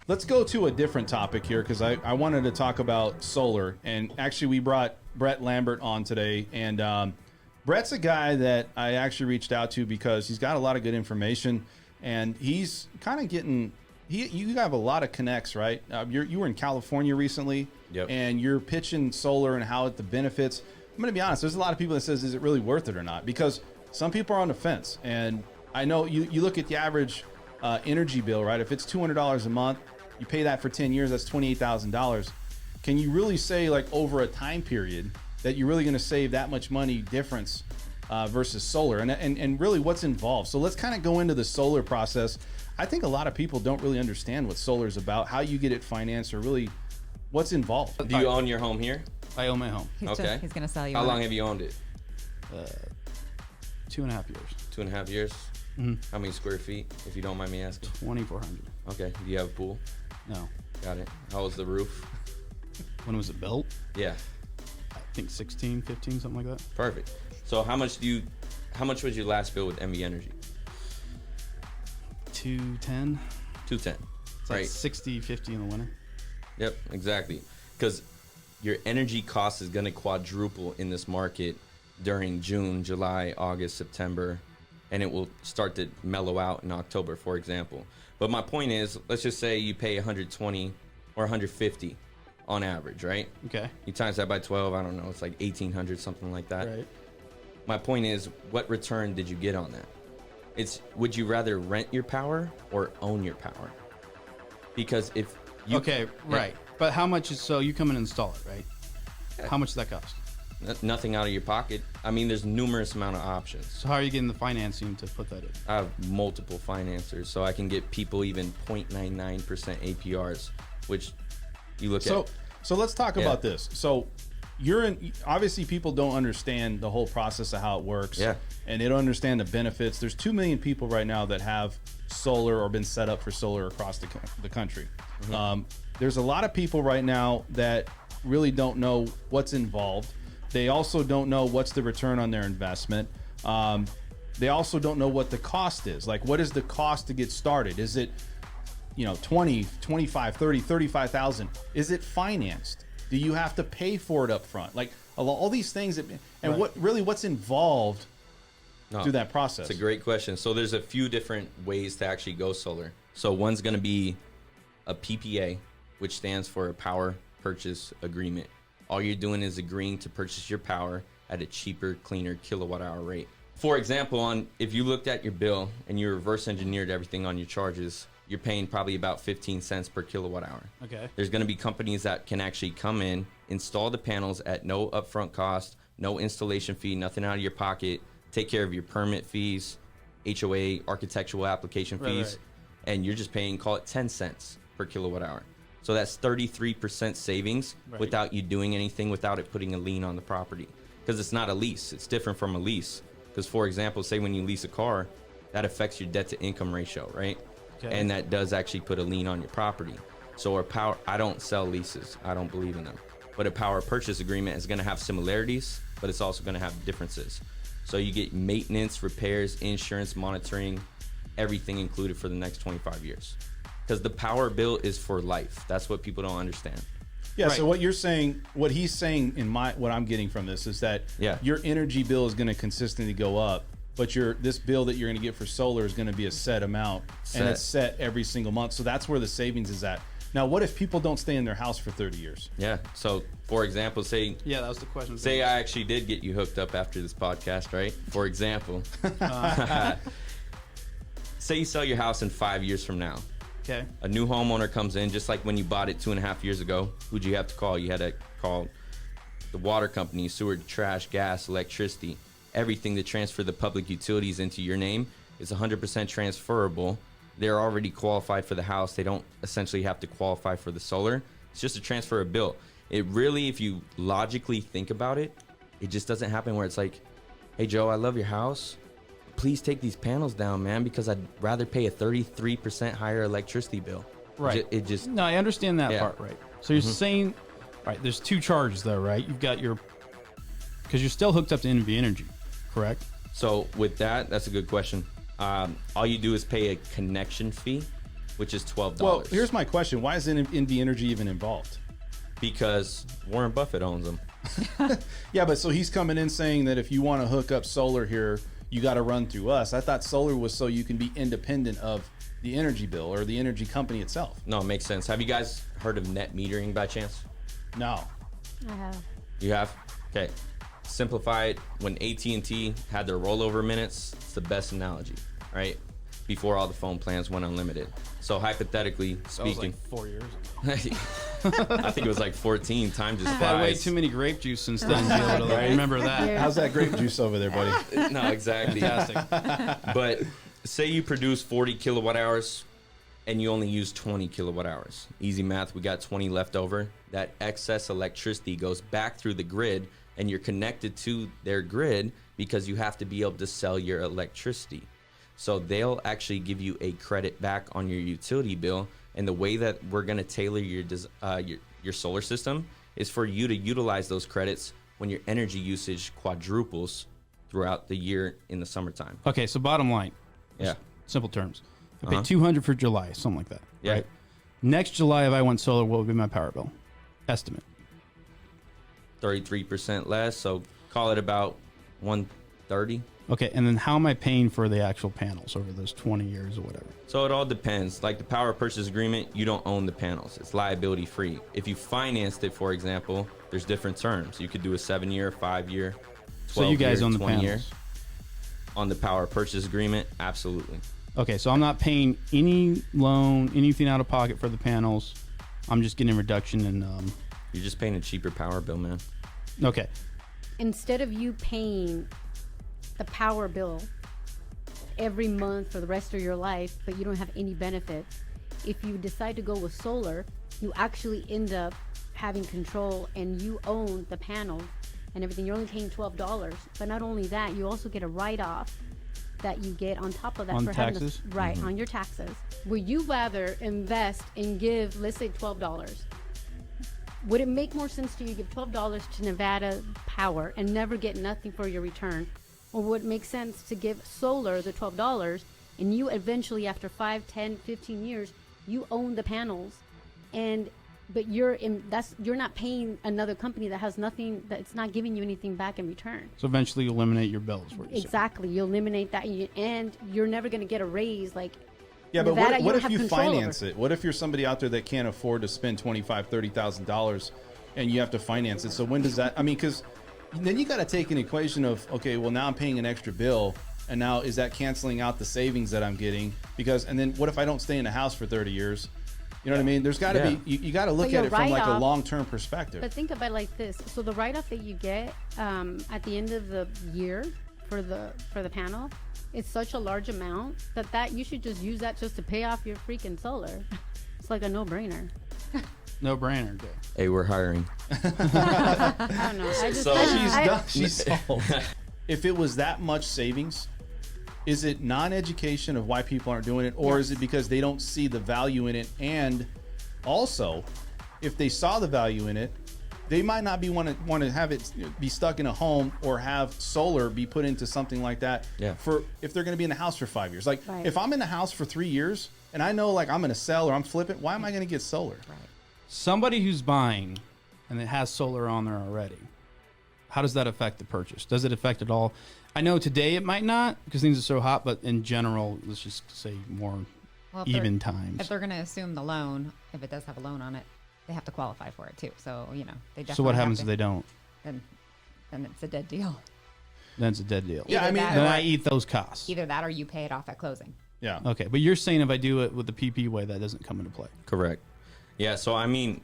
let's go to a different topic here because I wanted to talk about solar. And actually, we brought Brett Lambert on today. And Brett's a guy that I actually reached out to because he's got a lot of good information. And he's kind of getting, you have a lot of connects, right? You were in California recently. Yep. And you're pitching solar and how it the benefits. I'm going to be honest, there's a lot of people that says, is it really worth it or not? Because some people are on the fence. And I know you look at the average energy bill, right? If it's $200 a month, you pay that for 10 years, that's $28,000. Can you really say, like, over a time period that you're really going to save that much money difference versus solar? And really what's involved? So let's kind of go into the solar process. I think a lot of people don't really understand what solar is about, how you get it financed, or really what's involved. Do you own your home here? I own my home. He's Okay. He's going to sell you How one. long have you owned it? 2.5 years. 2.5 years? Mm-hmm. How many square feet, if you don't mind me asking? 2,400. Okay. Do you have a pool? No. Got it. How was the roof? When was it built? Yeah. I think 16, 15, something like that. Perfect. So how much was your last bill with MV Energy? 210. 210. It's Right. like 60, 50 in the winter. Yep, exactly. Because your energy cost is going to quadruple in this market during June, July, August, September, and it will start to mellow out in October, for example. But my point is, let's just say you pay 120 or 150 on average, right? Okay. You times that by 12, I don't know, it's like 1,800, something like that. Right. My point is, what return did you get on that? Would you rather rent your power or own your power? Because if you... Okay, right. But how much is, so you come and install it, right? Yeah. How much does that cost? Nothing out of your pocket. I mean, there's numerous amount of options. So how are you getting the financing to put that in? I have multiple financiers, so I can get people even 0.99% APRs, which you look at. So let's talk about this. So obviously people don't understand the whole process of how it works. Yeah. And they don't understand the benefits. There's 2 million people right now that have solar or been set up for solar across the country. Mm-hmm. There's a lot of people right now that really don't know what's involved. They also don't know what's the return on their investment. They also don't know what the cost is. Like, what is the cost to get started? Is it, 20, 25, 30, 35,000? Is it financed? Do you have to pay for it up front? Like all these things what's involved through that process? It's a great question. So there's a few different ways to actually go solar. So one's going to be a PPA, which stands for a power purchase agreement. All you're doing is agreeing to purchase your power at a cheaper, cleaner kilowatt hour rate. For example, if you looked at your bill and you reverse engineered everything on your charges, you're paying probably about 15 cents per kilowatt hour. Okay. There's going to be companies that can actually come in, install the panels at no upfront cost, no installation fee, nothing out of your pocket, take care of your permit fees, HOA, architectural application fees, and you're just paying, call it 10 cents per kilowatt hour. So that's 33% savings without you doing anything, without it putting a lien on the property. Because it's not a lease. It's different from a lease. Because, for example, say when you lease a car, that affects your debt to income ratio, right? Okay. And that does actually put a lien on your property. So I don't sell leases. I don't believe in them. But a power purchase agreement is going to have similarities, but it's also going to have differences. So you get maintenance, repairs, insurance, monitoring, everything included for the next 25 years. Because the power bill is for life. That's what people don't understand. Yeah. Right. So what he's saying what I'm getting from this is that your energy bill is going to consistently go up, but this bill that you're going to get for solar is going to be a set amount, and it's set every single month. So that's where the savings is at. Now, what if people don't stay in their house for 30 years? Yeah. So, for example, that was the question. Say I actually did get you hooked up after this podcast, right? For example, say you sell your house in 5 years from now. Okay. A new homeowner comes in, just like when you bought it 2.5 years ago. Who'd you have to call? You had to call the water company, sewer, trash, gas, electricity. Everything to transfer the public utilities into your name is 100% transferable. They're already qualified for the house. They don't essentially have to qualify for the solar. It's just a transfer of bill. It really, if you logically think about it, it just doesn't happen where it's like, hey, Joe, I love your house. Please take these panels down, man, because I'd rather pay a 33% higher electricity bill. Right. It just... No, I understand that part, right? So you're saying, right, there's two charges though, right? You've got because you're still hooked up to NV Energy, correct? So with that's a good question. All you do is pay a connection fee which is $12. Well, here's my question: why is NV Energy even involved? Because Warren Buffett owns them. Yeah, but so he's coming in saying that if you want to hook up solar here, you got to run through us. I thought solar was so you can be independent of the energy bill or the energy company itself. No, it makes sense. Have you guys heard of net metering by chance? No. I have. You have? Okay. Simplify it. When AT&T had their rollover minutes, it's the best analogy, right? Before all the phone plans went unlimited. So hypothetically That was speaking, like 4 years ago. I think it was like 14. Time just I've had way flies. too many grape juice since then to be able to like, remember that. Yeah. How's that grape juice over there, buddy? No, exactly. Fantastic. But say you produce 40 kilowatt hours and you only use 20 kilowatt hours. Easy math, we got 20 left over. That excess electricity goes back through the grid and you're connected to their grid because you have to be able to sell your electricity. So they'll actually give you a credit back on your utility bill. And the way that we're going to tailor your solar system is for you to utilize those credits when your energy usage quadruples throughout the year in the summertime. Okay, so bottom line, Yeah. simple terms. I pay $200 for July, something like that. Yeah. Right? Next July, if I went solar, what would be my power bill? Estimate. 33% less, so call it about 130. Okay, and then how am I paying for the actual panels over those 20 years or whatever? So it all depends. Like the power purchase agreement, you don't own the panels. It's liability free. If you financed it, for example, there's different terms. You could do a 7-year, 5-year, 12-year, So you guys own the 20-year. panels. On the power purchase agreement, absolutely. Okay, so I'm not paying any loan, anything out of pocket for the panels. I'm just getting a reduction in. You're just paying a cheaper power bill, man. Okay, Instead of you paying the power bill every month for the rest of your life, but you don't have any benefits, if you decide to go with solar, you actually end up having control and you own the panels and everything. You're only paying $12. But not only that, you also get a write-off that you get on top of that On for having taxes? right on your taxes. Would you rather invest and give, let's say, $12? Would it make more sense to you to give $12 to Nevada Power and never get nothing for your return? Or would it make sense to give solar the $12 and you eventually, after 5, 10, 15 years, you own the panels, but you're not paying another company that has nothing, that's not giving you anything back in return. so eventually you eliminate your bills. What you're saying. Exactly. You eliminate that, and you're never going to get a raise. Like, Yeah, but Nevada, what don't if have you control finance over. it? What if you're somebody out there that can't afford to spend $25,000-$30,000 and you have to finance it? So when does that? I mean, because then you got to take an equation of, okay, well now I'm paying an extra bill, and now is that canceling out the savings that I'm getting? And then what if I don't stay in the house for 30 years? You know what I mean? There's got to be, you got to look your at it from like a write-off- long-term perspective. But think about it like this. So the write-off that you get at the end of the year for the panel, it's such a large amount that you should just use that just to pay off your freaking solar. It's like a no-brainer. No brainer. Okay. Hey, we're hiring. I don't know. She's sold. If it was that much savings, is it non-education of why people aren't doing it, or is it because they don't see the value in it? And also, if they saw the value in it, they might not want to have it be stuck in a home or have solar be put into something like that. Yeah. For if they're going to be in the house for 5 years, like Right. if I'm in the house for 3 years and I know like I'm going to sell or I'm flipping, why am I going to get solar? Somebody who's buying and it has solar on there already, how does that affect the purchase? Does it affect it all? I know today it might not because things are so hot, but in general, let's just say more Well, even times. If they're going to assume the loan, if it does have a loan on it, they have to qualify for it too. So, they definitely So what happens have if to, they don't? Then it's a dead deal. Then it's a dead deal. Yeah, I mean, Then I eat those costs. Either that or you pay it off at closing. Yeah. Okay, but you're saying if I do it with the PP way, that doesn't come into play. Correct. Yeah, so I mean,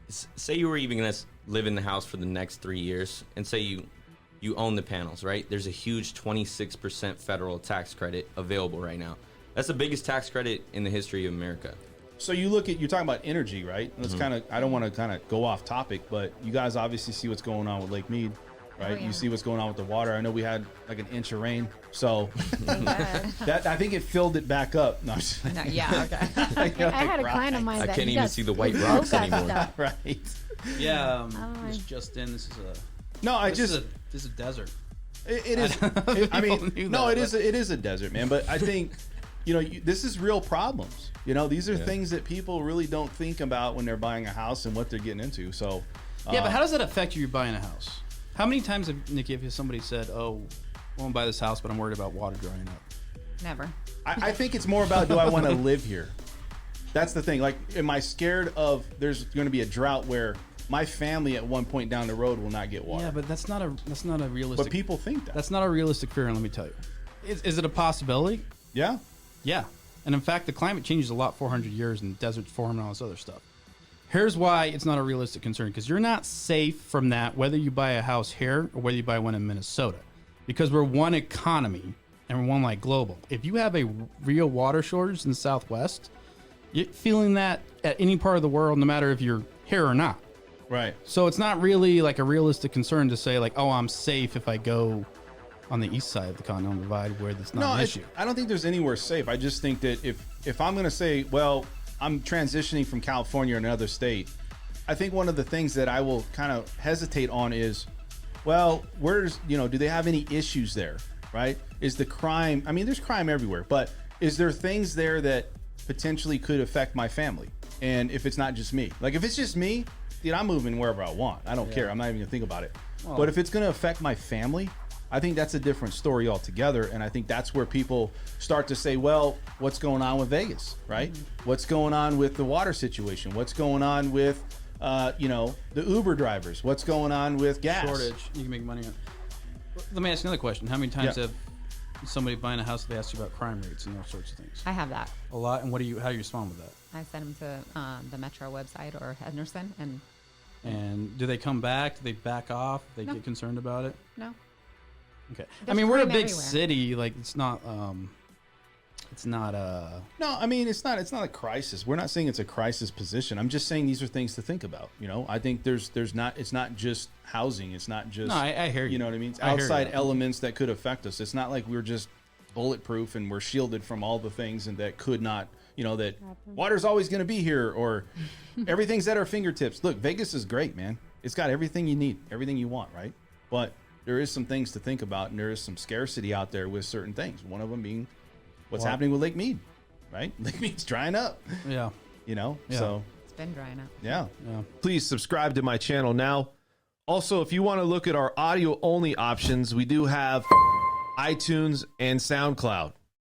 say you were even going to live in the house for the next 3 years, and say you own the panels, right? There's a huge 26% federal tax credit available right now. That's the biggest tax credit in the history of America. So you're talking about energy, right? Let's kind of, I don't want to kind of go off topic, but you guys obviously see what's going on with Lake Mead, right? Oh, yeah. You see what's going on with the water. I know we had like an inch of rain, so that I think it filled it back up. No, I'm just- No, yeah, okay. I had a client of mine I that can't he even got see the white broke rocks that anymore. stuff. right. Yeah, Oh, this just in. This is a. No, I This just is a desert. it is. I People mean, knew no, that, it is a desert, man. But I think this is real problems. These are things that people really don't think about when they're buying a house and what they're getting into. So, yeah, but how does that affect you buying a house? How many times have, Nikki, have somebody said, "Oh, I want to buy this house, but I'm worried about water drying up"? Never. I think it's more about, do I want to live here? That's the thing. Like, am I scared of there's going to be a drought where my family at one point down the road will not get water? Yeah, but that's not a realistic. But people think that. That's not a realistic fear, and let me tell you. Is it a possibility? Yeah. Yeah. And in fact, the climate changes a lot 400 years and deserts form and all this other stuff. Here's why it's not a realistic concern, because you're not safe from that whether you buy a house here or whether you buy one in Minnesota, because we're one economy and we're one like global. If you have a real water shortage in the Southwest, you're feeling that at any part of the world, no matter if you're here or not. Right. So it's not really like a realistic concern to say like, oh, I'm safe if I go on the east side of the Continental Divide where that's not an issue. I don't think there's anywhere safe. I just think that if I'm going to say, well, I'm transitioning from California or another state, I think one of the things that I will kind of hesitate on is, well, do they have any issues there, right? Is the crime, I mean, there's crime everywhere, but is there things there that potentially could affect my family? And if it's not just me, like if it's just me, dude, I'm moving wherever I want. I don't care. I'm not even gonna think about it. Well, but if it's gonna affect my family, I think that's a different story altogether. And I think that's where people start to say, well, what's going on with Vegas, right? Mm-hmm. What's going on with the water situation? What's going on with, the Uber drivers? What's going on with gas? Shortage. You can make money on. Let me ask you another question. How many times have somebody buying a house, they ask you about crime rates and those sorts of things? I have that. A lot. And how do you respond with that? I send them to the Metro website or Henderson. And do they come back? Do they back off? They No. get concerned about it? No. Okay. There's we're a crime big everywhere. city. Like it's not No, I mean, it's not a crisis. We're not saying it's a crisis position. I'm just saying these are things to think about. I think it's not just housing. It's not just, No, I hear you. You know what I mean? It's I hear outside you. elements that could affect us. It's not like we're just bulletproof and we're shielded from all the things and that could not, that water's always going to be here or everything's at our fingertips. Look, Vegas is great, man. It's got everything you need, everything you want, right? But there is some things to think about, and there is some scarcity out there with certain things. One of them being what's happening with Lake Mead, right? Lake Mead's drying up. Yeah. Yeah. It's been drying up. Yeah. Please subscribe to my channel now. Also, if you want to look at our audio only options, we do have iTunes and SoundCloud.